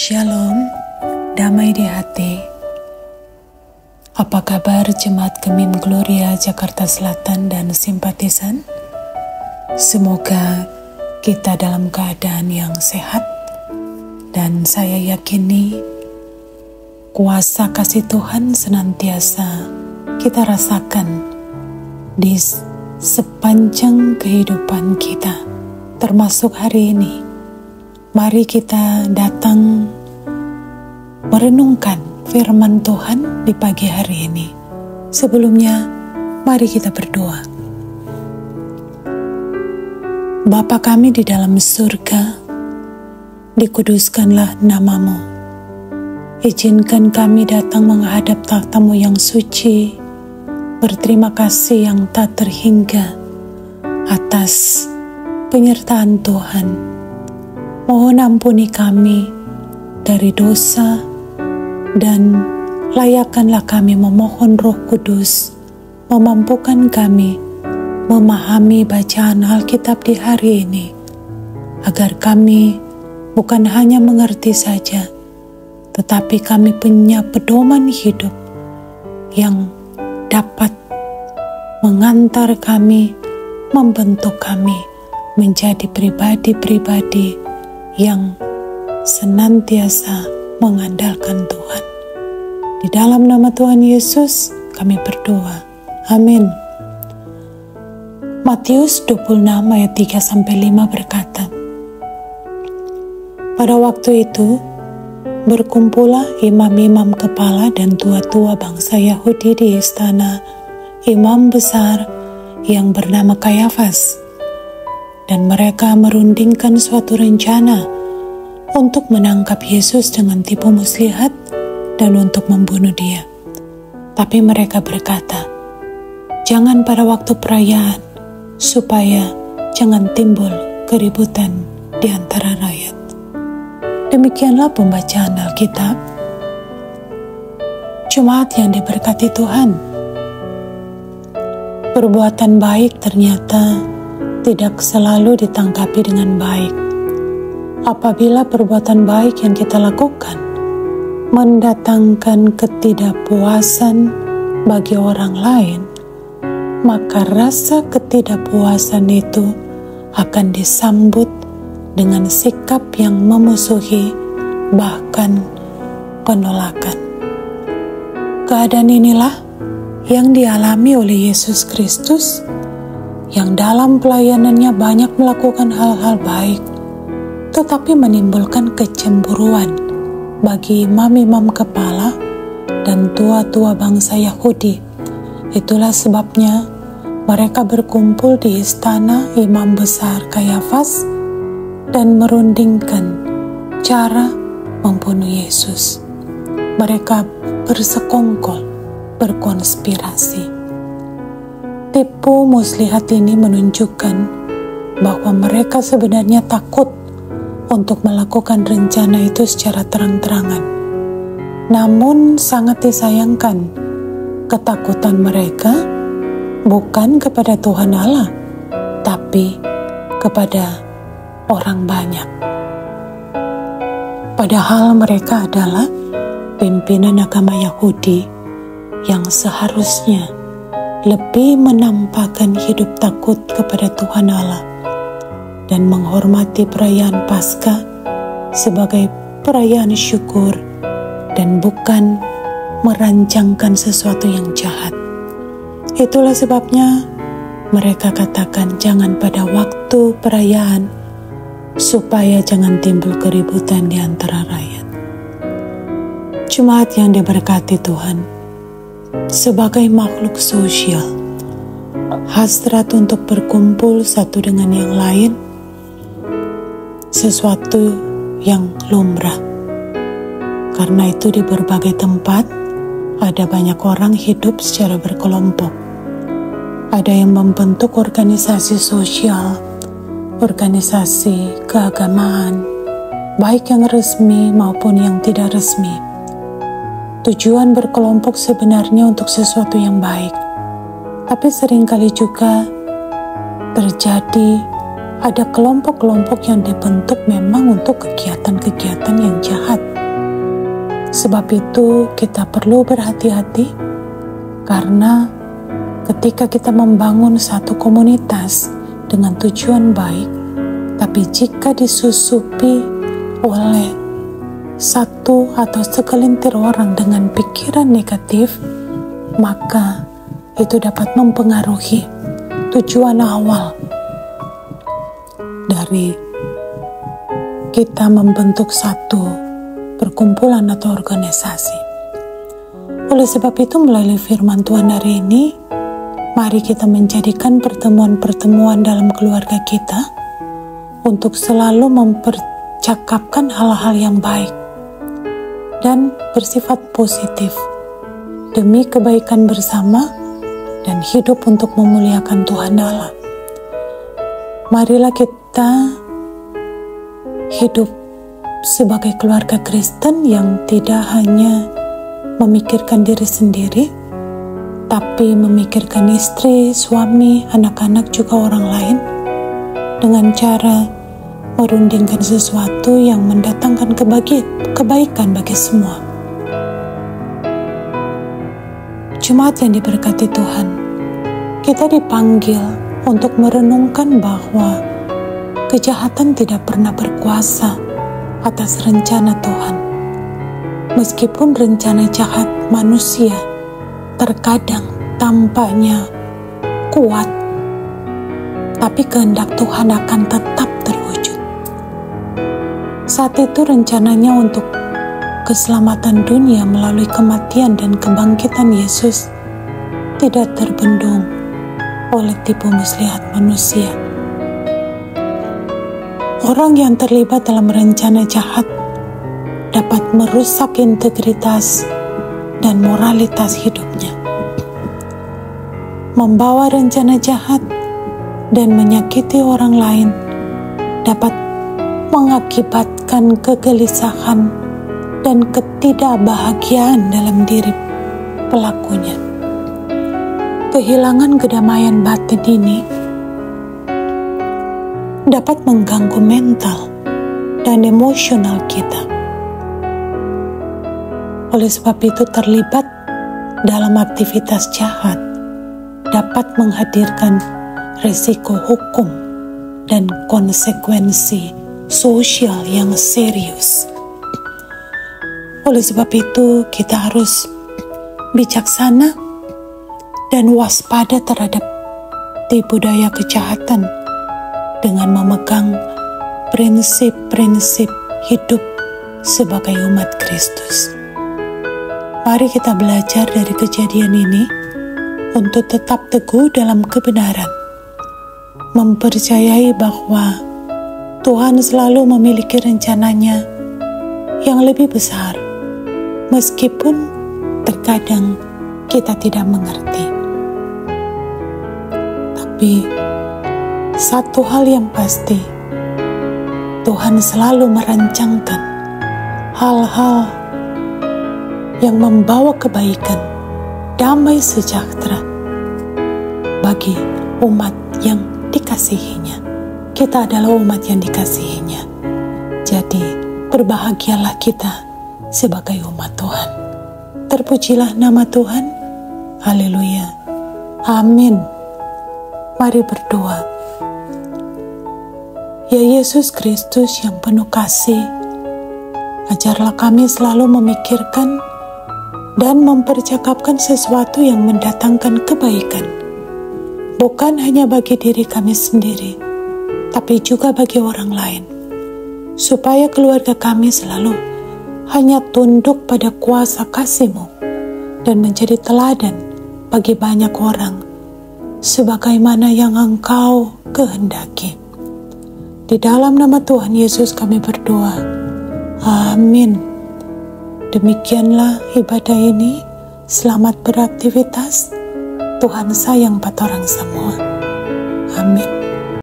Shalom, damai di hati. Apa kabar Jemaat Gemim Gloria Jakarta Selatan dan simpatisan? Semoga kita dalam keadaan yang sehat, dan saya yakini kuasa kasih Tuhan senantiasa kita rasakan di sepanjang kehidupan kita, termasuk hari ini. Mari kita datang merenungkan firman Tuhan di pagi hari ini. Sebelumnya, mari kita berdoa. Bapa kami di dalam surga, dikuduskanlah nama-Mu. Izinkan kami datang menghadap tahta-Mu yang suci, berterima kasih yang tak terhingga atas penyertaan Tuhan. Mohon ampuni kami dari dosa, dan layakkanlah kami memohon Roh Kudus memampukan kami memahami bacaan Alkitab di hari ini, agar kami bukan hanya mengerti saja, tetapi kami punya pedoman hidup yang dapat mengantar kami, membentuk kami menjadi pribadi-pribadi yang senantiasa mengandalkan Tuhan. Di dalam nama Tuhan Yesus kami berdoa. Amin. Matius 26 ayat 3-5 berkata, pada waktu itu berkumpullah imam-imam kepala dan tua-tua bangsa Yahudi di istana imam besar yang bernama Kayafas. Dan mereka merundingkan suatu rencana untuk menangkap Yesus dengan tipu muslihat dan untuk membunuh Dia. Tapi mereka berkata, jangan pada waktu perayaan, supaya jangan timbul keributan di antara rakyat. Demikianlah pembacaan Alkitab. Jemaat yang diberkati Tuhan, perbuatan baik ternyata tidak selalu ditanggapi dengan baik. Apabila perbuatan baik yang kita lakukan mendatangkan ketidakpuasan bagi orang lain, maka rasa ketidakpuasan itu akan disambut dengan sikap yang memusuhi, bahkan penolakan. Keadaan inilah yang dialami oleh Yesus Kristus, yang dalam pelayanannya banyak melakukan hal-hal baik, tetapi menimbulkan kecemburuan bagi imam-imam kepala dan tua-tua bangsa Yahudi. Itulah sebabnya mereka berkumpul di istana imam besar Kayafas dan merundingkan cara membunuh Yesus. Mereka bersekongkol, berkonspirasi. Tipu muslihat ini menunjukkan bahwa mereka sebenarnya takut untuk melakukan rencana itu secara terang-terangan. Namun sangat disayangkan, ketakutan mereka bukan kepada Tuhan Allah, tapi kepada orang banyak. Padahal mereka adalah pimpinan agama Yahudi yang seharusnya lebih menampakkan hidup takut kepada Tuhan Allah dan menghormati perayaan Paskah sebagai perayaan syukur dan bukan merancangkan sesuatu yang jahat. Itulah sebabnya mereka katakan jangan pada waktu perayaan, supaya jangan timbul keributan di antara rakyat. Jemaat yang diberkati Tuhan, sebagai makhluk sosial, hasrat untuk berkumpul satu dengan yang lain sesuatu yang lumrah. Karena itu di berbagai tempat ada banyak orang hidup secara berkelompok. Ada yang membentuk organisasi sosial, organisasi keagamaan, baik yang resmi maupun yang tidak resmi. Tujuan berkelompok sebenarnya untuk sesuatu yang baik, tapi seringkali juga terjadi ada kelompok-kelompok yang dibentuk memang untuk kegiatan-kegiatan yang jahat. sebab itu kita perlu berhati-hati, karena ketika kita membangun satu komunitas dengan tujuan baik, tapi jika disusupi oleh satu atau segelintir orang dengan pikiran negatif, maka itu dapat mempengaruhi tujuan awal dari kita membentuk satu perkumpulan atau organisasi. Oleh sebab itu, melalui firman Tuhan hari ini, mari kita menjadikan pertemuan-pertemuan dalam keluarga kita untuk selalu mempercakapkan hal-hal yang baik dan bersifat positif demi kebaikan bersama dan hidup untuk memuliakan Tuhan Allah. Marilah kita hidup sebagai keluarga Kristen yang tidak hanya memikirkan diri sendiri, tapi memikirkan istri, suami, anak-anak, juga orang lain, dengan cara merundingkan sesuatu yang mendatangkan kebaikan bagi semua. Jemaat yang diberkati Tuhan, kita dipanggil untuk merenungkan bahwa kejahatan tidak pernah berkuasa atas rencana Tuhan. Meskipun rencana jahat manusia terkadang tampaknya kuat, tapi kehendak Tuhan akan tetap terwujud. Saat itu rencananya untuk keselamatan dunia melalui kematian dan kebangkitan Yesus tidak terbendung oleh tipu muslihat manusia. Orang yang terlibat dalam rencana jahat dapat merusak integritas dan moralitas hidupnya, membawa rencana jahat dan menyakiti orang lain, dapat mengakibatkan kegelisahan dan ketidakbahagiaan dalam diri pelakunya. Kehilangan kedamaian batin ini dapat mengganggu mental dan emosional kita. Oleh sebab itu, terlibat dalam aktivitas jahat dapat menghadirkan risiko hukum dan konsekuensi sosial yang serius. Oleh sebab itu, kita harus bijaksana dan waspada terhadap tipu daya kejahatan dengan memegang prinsip-prinsip hidup sebagai umat Kristus. Mari kita belajar dari kejadian ini untuk tetap teguh dalam kebenaran, mempercayai bahwa Tuhan selalu memiliki rencananya yang lebih besar, meskipun terkadang kita tidak mengerti. Tapi satu hal yang pasti, Tuhan selalu merancangkan hal-hal yang membawa kebaikan, damai sejahtera bagi umat yang dikasihinya. Kita adalah umat yang dikasihinya. Jadi, berbahagialah kita sebagai umat Tuhan. Terpujilah nama Tuhan. Haleluya. Amin. Mari berdoa. Ya Yesus Kristus yang penuh kasih, ajarlah kami selalu memikirkan dan mempercakapkan sesuatu yang mendatangkan kebaikan, bukan hanya bagi diri kami sendiri, tapi juga bagi orang lain, supaya keluarga kami selalu hanya tunduk pada kuasa kasih-Mu dan menjadi teladan bagi banyak orang, sebagaimana yang Engkau kehendaki. Di dalam nama Tuhan Yesus kami berdoa. Amin. Demikianlah ibadah ini. Selamat beraktivitas. Tuhan sayang buat orang semua. Amin.